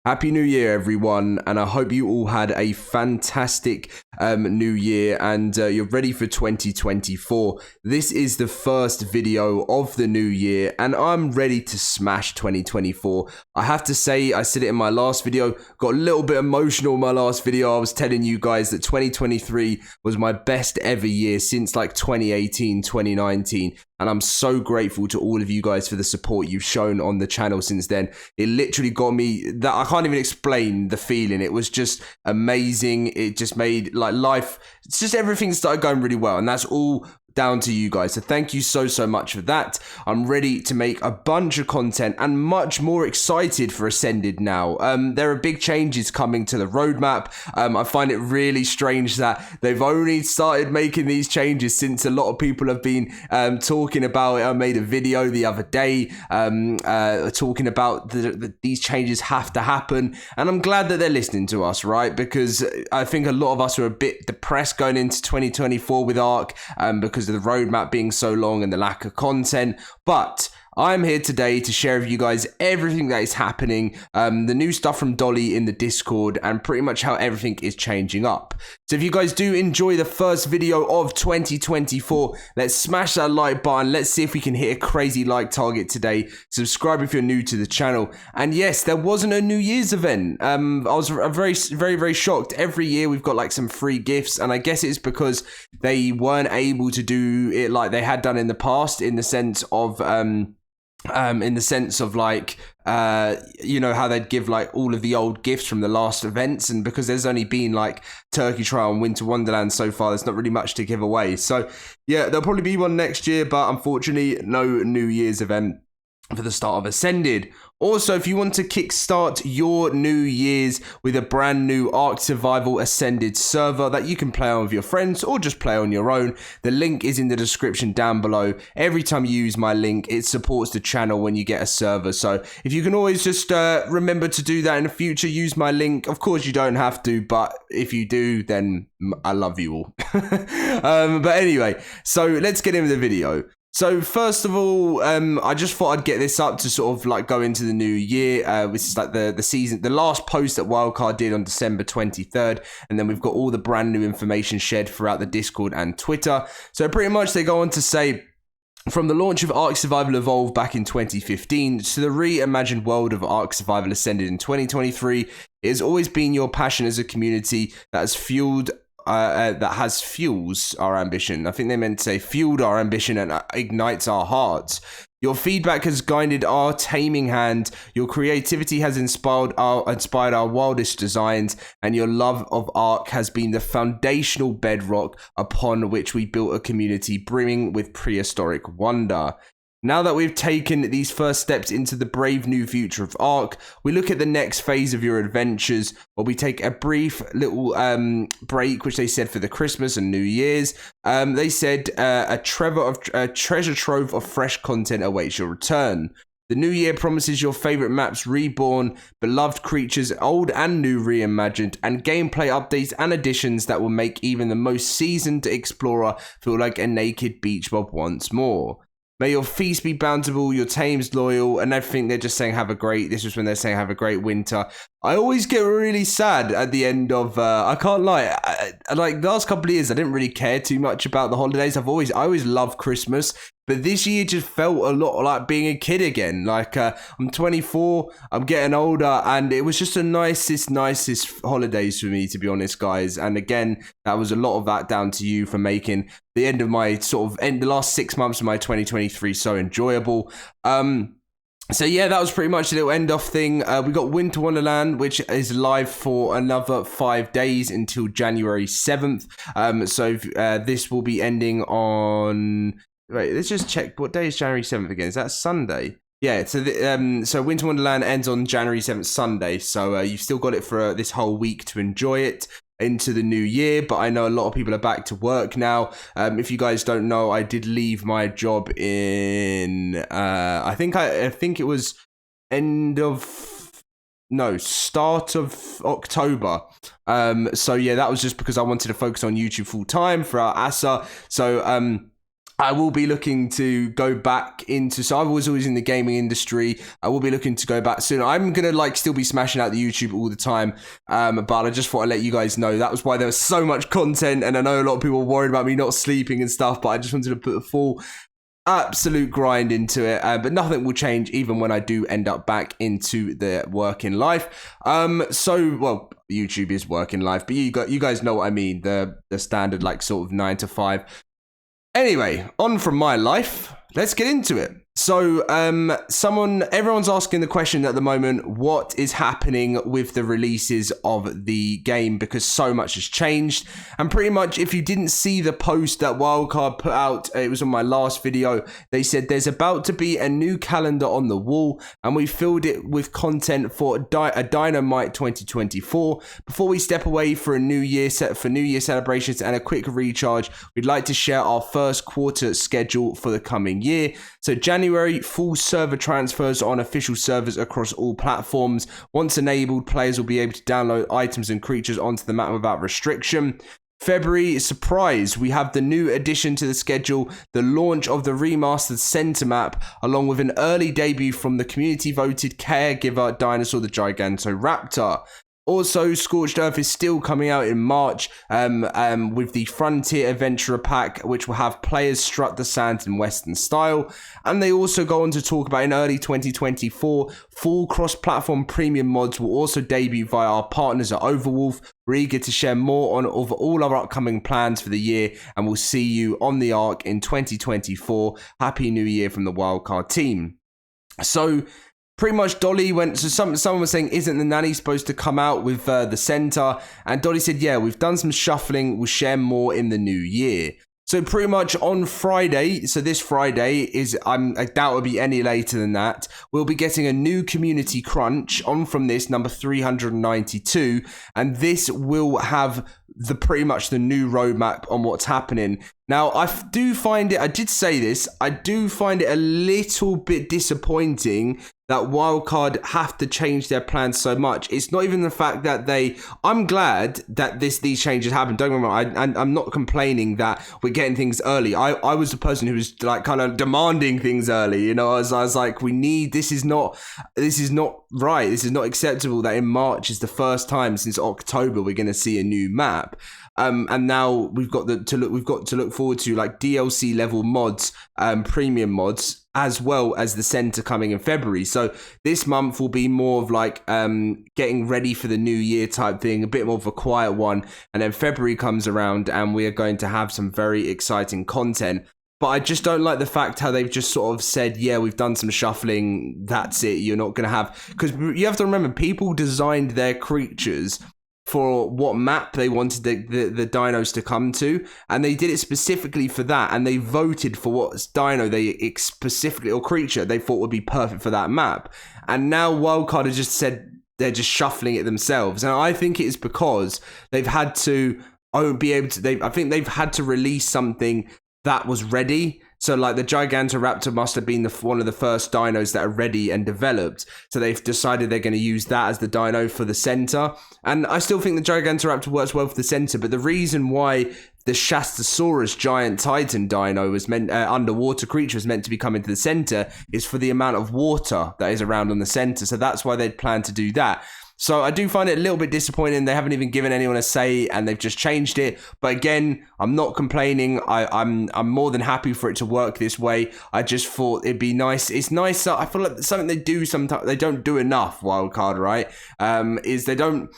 Happy New Year, everyone, and I hope you all had a fantastic New Year and you're ready for 2024. This is the first video of the new year, and I'm ready to smash 2024. I have to say, I said it in my last video, got a little bit emotional in my last video. I was telling you guys that 2023 was my best ever year since like 2018, 2019. And I'm so grateful to all of you guys for the support you've shown on the channel since then. It literally got me that I can't even explain the feeling. It was just amazing. It just made like life, it's just everything started going really well. And that's all down to you guys. So thank you so much for that. I'm ready to make a bunch of content and much more excited for Ascended now. There are big changes coming to the roadmap. I find it really strange that they've only started making these changes since a lot of people have been talking about it. I made a video the other day talking about these changes have to happen, and I'm glad that they're listening to us, right? Because I think a lot of us are a bit depressed going into 2024 with ARK because of the roadmap being so long and the lack of content. But I'm here today to share with you guys everything that is happening, the new stuff from Dolly in the Discord, and pretty much how everything is changing up. So if you guys do enjoy the first video of 2024, let's smash that like button. Let's see if we can hit a crazy like target today. Subscribe if you're new to the channel. And yes, there wasn't a New Year's event. I was very shocked. Every year we've got like some free gifts, and I guess it's because they weren't able to do it like they had done in the past, in the sense of like you know how they'd give like all of the old gifts from the last events, and because there's only been like Turkey Trial and Winter Wonderland so far, there's not really much to give away. So yeah, there'll probably be one next year, but unfortunately no New Year's event for the start of Ascended. Also, if you want to kickstart your New Year's with a brand new ARK Survival Ascended server that you can play on with your friends or just play on your own, the link is in the description down below. Every time you use my link, it supports the channel when you get a server. So if you can always just remember to do that in the future, use my link. Of course, you don't have to, but if you do, then I love you all. But anyway, so let's get into the video. So first of all, I just thought I'd get this up to sort of like go into the new year, which is like the last post that Wildcard did on December 23rd, and then we've got all the brand new information shared throughout the Discord and Twitter. So pretty much they go on to say, from the launch of ARK Survival Evolved back in 2015 to the reimagined world of ARK Survival Ascended in 2023, it has always been your passion as a community that has fuels our ambition. I think they meant to say fueled our ambition and ignites our hearts. Your feedback has guided our taming hand. Your creativity has inspired our wildest designs, and your love of ARK has been the foundational bedrock upon which we built a community brimming with prehistoric wonder. Now that we've taken these first steps into the brave new future of ARK, we look at the next phase of your adventures, where we take a brief little break, which they said for the Christmas and New Year's. They said a treasure trove of fresh content awaits your return. The new year promises your favorite maps reborn, beloved creatures old and new reimagined, and gameplay updates and additions that will make even the most seasoned explorer feel like a naked beach mob once more. May your feast be bountiful, your tames loyal, and everything. They're just saying have a great, this was when they're saying have a great winter. I always get really sad at the end of, I can't lie, like the last couple of years, I didn't really care too much about the holidays. I always loved Christmas, but this year just felt a lot like being a kid again. Like, I'm 24, I'm getting older, and it was just the nicest holidays for me, to be honest, guys. And again, that was a lot of that down to you for making the end of my the last 6 months of my 2023 so enjoyable. So yeah, that was pretty much the little end off thing. We got Winter Wonderland, which is live for another 5 days until January 7th. So this will be ending on... Wait, let's just check. What day is January 7th again? Is that Sunday? Yeah, so Winter Wonderland ends on January 7th, Sunday. So you've still got it for this whole week to enjoy it into the new year, but I know a lot of people are back to work now. If you guys don't know, I did leave my job in I think it was start of October. So yeah, that was just because I wanted to focus on YouTube full time for our ASA. So I will be looking to go back into, so I was always in the gaming industry. I will be looking to go back soon. I'm going to like still be smashing out the YouTube all the time. But I just thought I'd let you guys know that was why there was so much content. And I know a lot of people were worried about me not sleeping and stuff, but I just wanted to put the full absolute grind into it. But nothing will change even when I do end up back into the working life. Well, YouTube is working life, but you guys know what I mean. The standard like sort of 9 to 5. Anyway, on from my life, let's get into it. So, everyone's asking the question at the moment, what is happening with the releases of the game? Because so much has changed. And pretty much, if you didn't see the post that Wildcard put out, it was on my last video, they said there's about to be a new calendar on the wall, and we filled it with content for a Dynamite 2024. Before we step away for a new year celebrations and a quick recharge, we'd like to share our first quarter schedule for the coming year. So January, full server transfers on official servers across all platforms. Once enabled, players will be able to download items and creatures onto the map without restriction. February, surprise, we have the new addition to the schedule, the launch of the remastered center map, along with an early debut from the community-voted caregiver dinosaur, the Gigantoraptor. Also, Scorched Earth is still coming out in March with the Frontier Adventurer Pack, which will have players strut the sands in Western style. And they also go on to talk about in early 2024, full cross-platform premium mods will also debut via our partners at Overwolf. We're eager to share more of all our upcoming plans for the year, and we'll see you on the ARK in 2024. Happy New Year from the Wildcard team. So, pretty much Dolly went, so someone was saying, isn't the nanny supposed to come out with the center? And Dolly said, yeah, we've done some shuffling. We'll share more in the new year. So pretty much on Friday, so this Friday is, I doubt it'll be any later than that, we'll be getting a new community crunch on from this, number 392. And this will have pretty much the new roadmap on what's happening. Now, I do find it a little bit disappointing that Wildcard have to change their plans so much. It's not even the fact that I'm glad that these changes happen. Don't get me wrong, I'm not complaining that we're getting things early. I was the person who was like kind of demanding things early. You know, I was like, this is not right. This is not acceptable that in March is the first time since October we're going to see a new map. And now we've got to look forward to like DLC level mods, premium mods, as well as the center coming in February. So this month will be more of like getting ready for the new year type thing, a bit more of a quiet one. And then February comes around and we are going to have some very exciting content. But I just don't like the fact how they've just sort of said, yeah, we've done some shuffling. That's it. You're not going to have, because you have to remember, people designed their creatures for what map they wanted the dinos to come to, and they did it specifically for that, and they voted for what dino they specifically, or creature, they thought would be perfect for that map. And now Wildcard has just said they're just shuffling it themselves, and I think it is because they've had to I think they've had to release something that was ready. So like the Gigantoraptor must have been one of the first dinos that are ready and developed. So they've decided they're going to use that as the dino for the center. And I still think the Gigantoraptor works well for the center. But the reason why the Shastasaurus giant titan dino was meant, underwater creature was meant to be coming to the center, is for the amount of water that is around on the center. So that's why they'd planned to do that. So I do find it a little bit disappointing. They haven't even given anyone a say and they've just changed it. But again, I'm not complaining. I'm more than happy for it to work this way. I just thought it'd be nice. It's nice. I feel like something they do sometimes, they don't do enough, Wildcard, right? Is they don't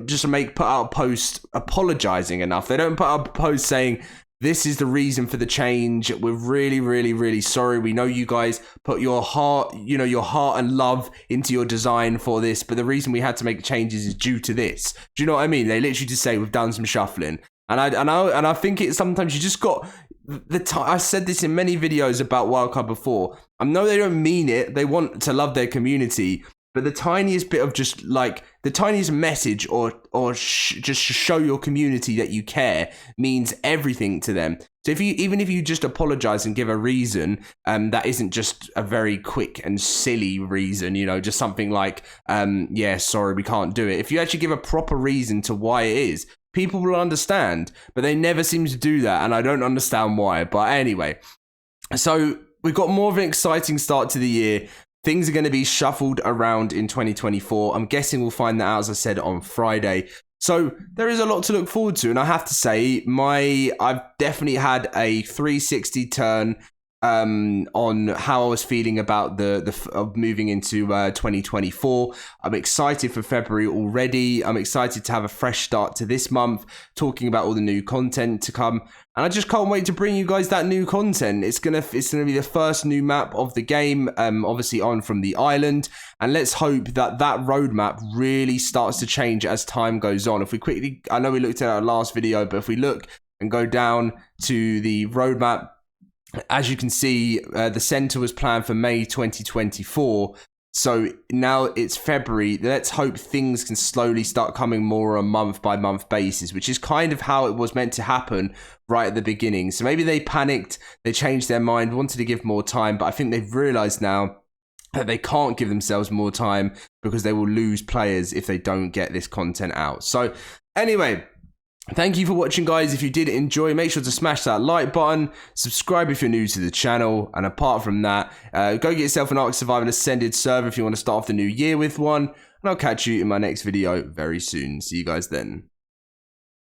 just put out a post apologizing enough. They don't put out a post saying, this is the reason for the change. We're really, really, really sorry. We know you guys put your heart and love into your design for this, but the reason we had to make changes is due to this. Do you know what I mean? They literally just say we've done some shuffling, and I think it sometimes you just got I've said this in many videos about Wildcard before. I know they don't mean it. They want to love their community. But the tiniest bit of just like the tiniest message or just show your community that you care means everything to them. So even if you just apologize and give a reason, that isn't just a very quick and silly reason, just something like, yeah, sorry, we can't do it. If you actually give a proper reason to why it is, people will understand, but they never seem to do that, and I don't understand why. But anyway, so we've got more of an exciting start to the year. Things are going to be shuffled around in 2024. I'm guessing we'll find that out, as I said, on Friday. So there is a lot to look forward to, and I have to say, I've definitely had a 360 turn on how I was feeling about the moving into 2024. I'm excited for February already. I'm excited to have a fresh start to this month, talking about all the new content to come, and I just can't wait to bring you guys that new content. It's gonna be the first new map of the game, obviously on from the island, and let's hope that roadmap really starts to change as time goes on. If we quickly, I know we looked at our last video, but if we look and go down to the roadmap, as you can see, the center was planned for May 2024. So now it's February. Let's hope things can slowly start coming more on a month-by-month basis, which is kind of how it was meant to happen right at the beginning. So maybe they panicked, they changed their mind, wanted to give more time, but I think they've realized now that they can't give themselves more time because they will lose players if they don't get this content out. So anyway, thank you for watching, guys. If you did enjoy, make sure to smash that like button, subscribe if you're new to the channel, and apart from that, go get yourself an ARK Survival Ascended server if you want to start off the new year with one, and I'll catch you in my next video very soon. See you guys then.